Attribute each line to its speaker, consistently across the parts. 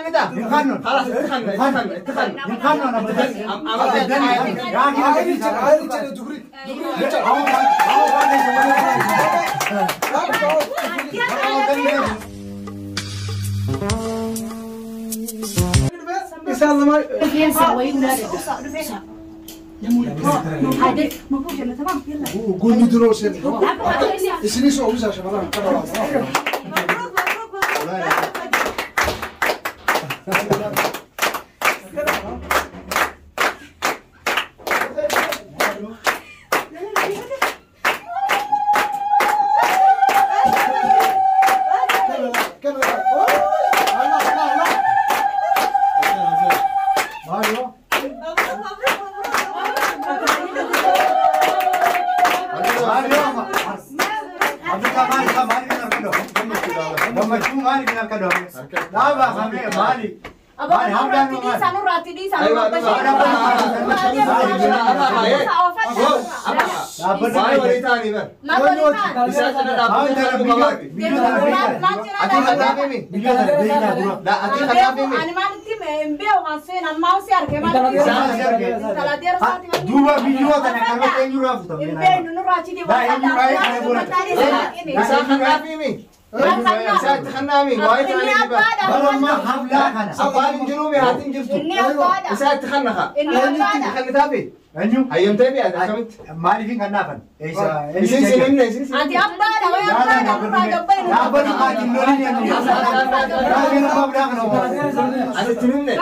Speaker 1: متى خلاص اتخنوا أنا بدل
Speaker 2: قولي دروس اسمي شو وش عشان خنامي وايد على ما حبلا خنا أبان جنوبي هاتين جرتو إسات خنخا خنتابي أنيو هيم تبي هذا كمت مالي فين خنافن إيش سلمنا إيش أنتي أبان لا أبان ما تنورين يا نيو لا كنا بابلا خنا أنت تنمنا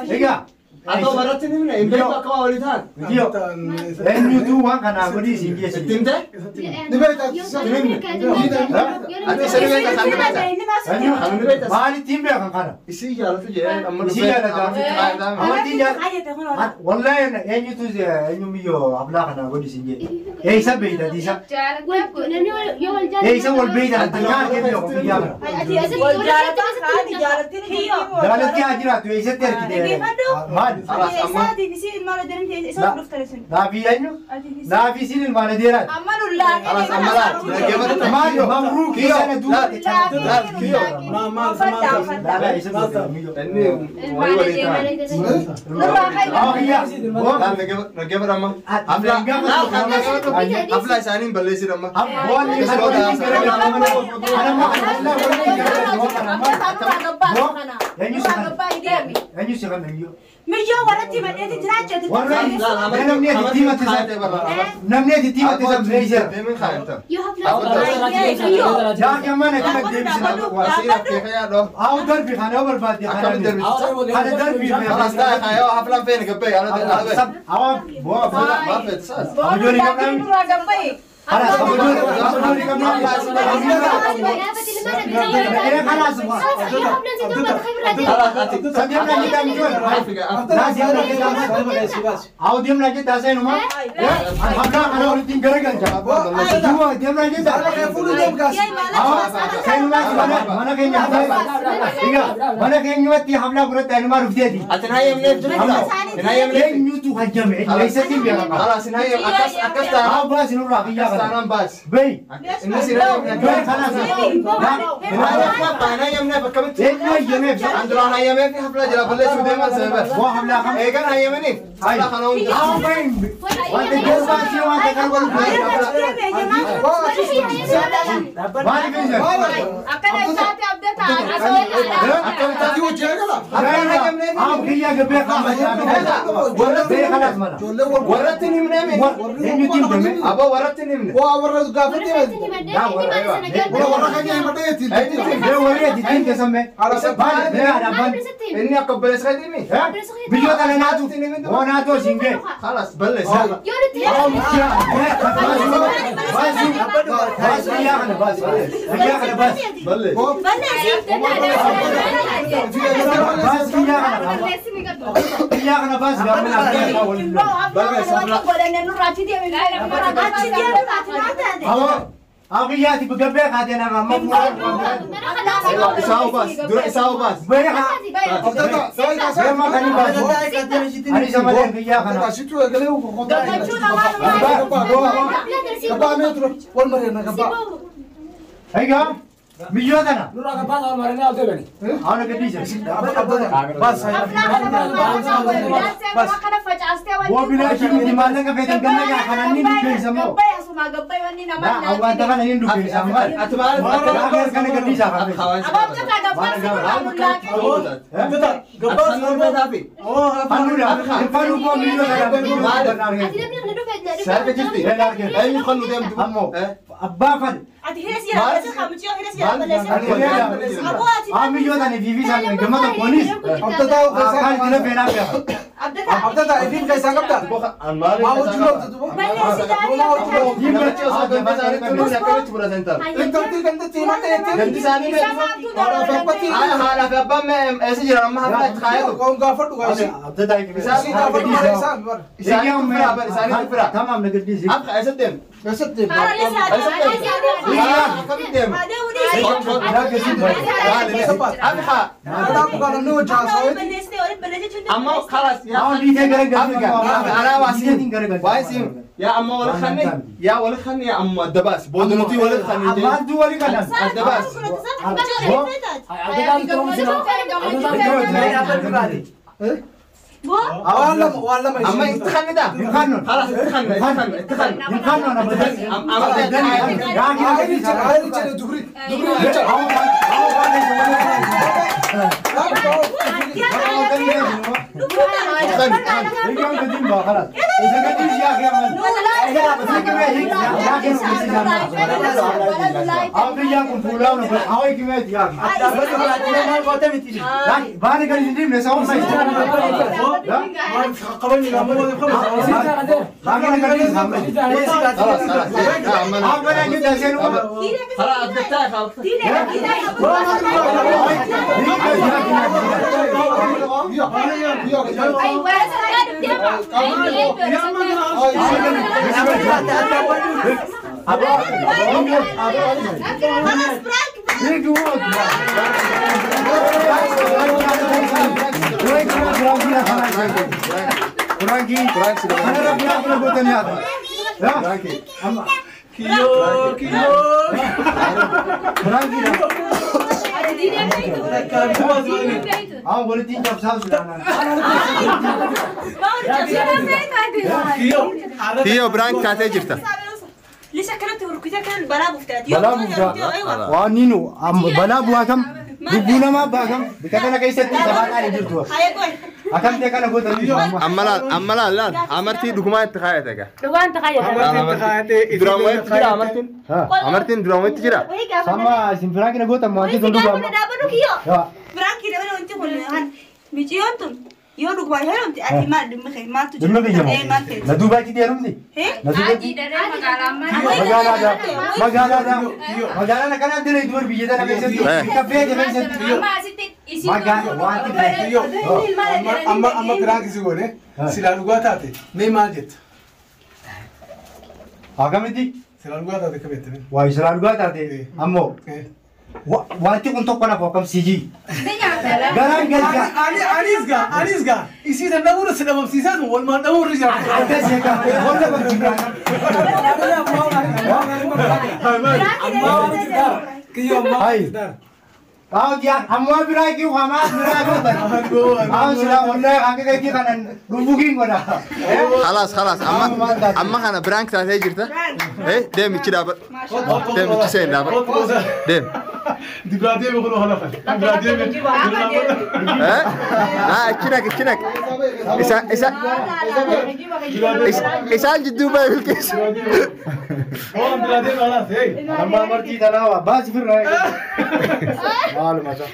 Speaker 2: إيجا atau barat ini mana? Ibu apa kau awal itu? Video. Ini tu orang kan aku di sini sih. Tim teh? Ni beta. Tim. Ada sering kita kan beta. Ini beta. Mari tim dia kan kan. Isi jalan tu je. Isi jalan jalan. Awak tinggal. Wallahi ini tu je. Ini mio abla kan aku di sini. Isa beta di sana. Isa wal beta. Tengah kita yo kerja. Jalan dia aja tu. Isa terkini. سادي في سين ما ندري أنت إيش أقول لك نافي أنيو نافي سين المال ديرات أمانو لا خلاص أمالات مايو مبروك يا أنا دو لا كيو ما لا إيش أقول إني نجيب رما أفلا سانين بلسي رما ميجو ورتي من يدي تراجع نمني دي تيمة تسمى ليزر من خاينته يا كمان كده ديبس واسير كيف يا دو أو دربي خانة أول بعد خانة دربي هذا دربي خلاص ده خايا حفلة فين قبي أنا ده أو بوا ما فيت ساس أبجوني كمان خلاص أبجوني كمان Aku diam lagi tak saya rumah. Apa kalau orang tinggal kan? Dua diam lagi tak. Saya rumah mana kayaknya tiga mana kayaknya tiap hamla berat dan rumah rupiah di. Atas hayam ni tu hajam. Lepas itu biar apa? Kalau sinayam akas tak. Apa sinur rakyat kan? Tanam bas. Baik. Ini sinayam. Baik kalah. apa hayam ni berkabut. Hayam ni. Andra hayam ni hamla jalan boleh sudah masuk. Wah hamla kam. Kan hayam ni. Hamla kanau. Baik. Wanti jauh sih wanti kan baru. Balik aja. Akan ada update tak? Akan tadi ujian lah. Hayam ni. Dia gebek kan. Warat ini mana? Ini tim demi. Apa warat ini mana? Wah warat gafet ini. Warat kan yang mana itu? Dia warat di tim kesampe. Dia ada ban. Ini aku beres kali ini. Video tak nak tu. Oh nak tu singgah. Kalas beres. Oh siap. Bas dia kan bas. Dia kan bas. Beres. Bas dia kan. Dia kan bas. Aku ya di beberapa kali nak mamak. Isau bas, dua isau bas. Banyak. Saya makan ini bas. Hari sama dia kerja kan. Situ kalau kau dah. Kapal metro, pun mari nak kapal. Hei kau,
Speaker 1: مليوننا
Speaker 3: نورا كبار أول مرة ناو تبني
Speaker 1: أنا قديش
Speaker 3: بس
Speaker 4: بس أنا فجأة
Speaker 1: هو بلا شيء من مالك بيت الجنة يا حنانين دوكي سمو
Speaker 4: قبي أسمع قبي وإني نمر
Speaker 1: لا أو أنت كان هين دوكي سمو أتمنى كان قديش
Speaker 4: أبغى تبغى قبي
Speaker 1: فانو كم مليون أبا فن مليون أنا في فيزا جماعة البوليس أبدا كان كنا بينا بيا
Speaker 3: أبدا إفين كيسان كبدا ما هو جلوب تدوب
Speaker 2: أما خلاص يا أما ولا خني يا ولا خني يا أما الدباس بودنتي ولا خني
Speaker 1: ما دولي كذا
Speaker 2: الدباس
Speaker 3: والله ما
Speaker 2: أما يتخني ده
Speaker 1: يخنون
Speaker 2: خلاص يتخني
Speaker 1: يخنون أنا بدل
Speaker 2: أما هي برانك كاتي جرتا
Speaker 4: ليش كانت وركتها كان بلا بفتات
Speaker 1: بلا بفتات وانينو بلا بواكم دبونا ما باكم بكذا كيسة تسبات على جرتوا أكمل تكنا قلت
Speaker 2: أملا لا أمرتي دوكمان تخايتك
Speaker 4: دوكمان تخايتك
Speaker 2: درامات تجرا أمرتين درامات تجرا
Speaker 1: sama simpulan kena gua tamu nanti tunggu
Speaker 4: kamu dah baru kio berang kira baru nanti kuliahan mijion tuh yo duk bayar nanti ati mal demi khidmat tuh
Speaker 1: demi khidmat na Dubai kita rum ni na Dubai magala na kana dile idur bijeda na besen kafe de besen magala wati
Speaker 3: amma berang kisi gone silalu gua tate me majet
Speaker 1: agamiti
Speaker 3: silalu gua tate kabete
Speaker 1: wah silalu gua tate ammo wati untuk kena pokok siji garang garang
Speaker 3: Anisga isi dan namun sudah memsisa semua orang namun rizal
Speaker 1: ada siapa orang berjumpa hai kau dia amwa birai kiu hama birai kau tak kau sudah orang angkat kaki kanan rubukin kau dah
Speaker 2: خلاص أما أنا برانك تاعي جرتا دم يشيل دابا دم يشيل دابا دم
Speaker 3: دي بلادي بيقولوا هلا فل بلادي
Speaker 2: كنك إسا جدوا بقى بالكيس
Speaker 3: هو بلادي خلاص هي
Speaker 1: لما مرتي تناوا باز في الرأي معلوم هذا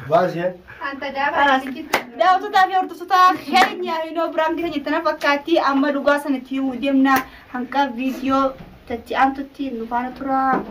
Speaker 1: باز يا
Speaker 4: أنت dah waktu tadi waktu sudah kayaknya ini berang kita nyetana fakati amma duga sana tiu demna hangka video tadi antu ti nufana tura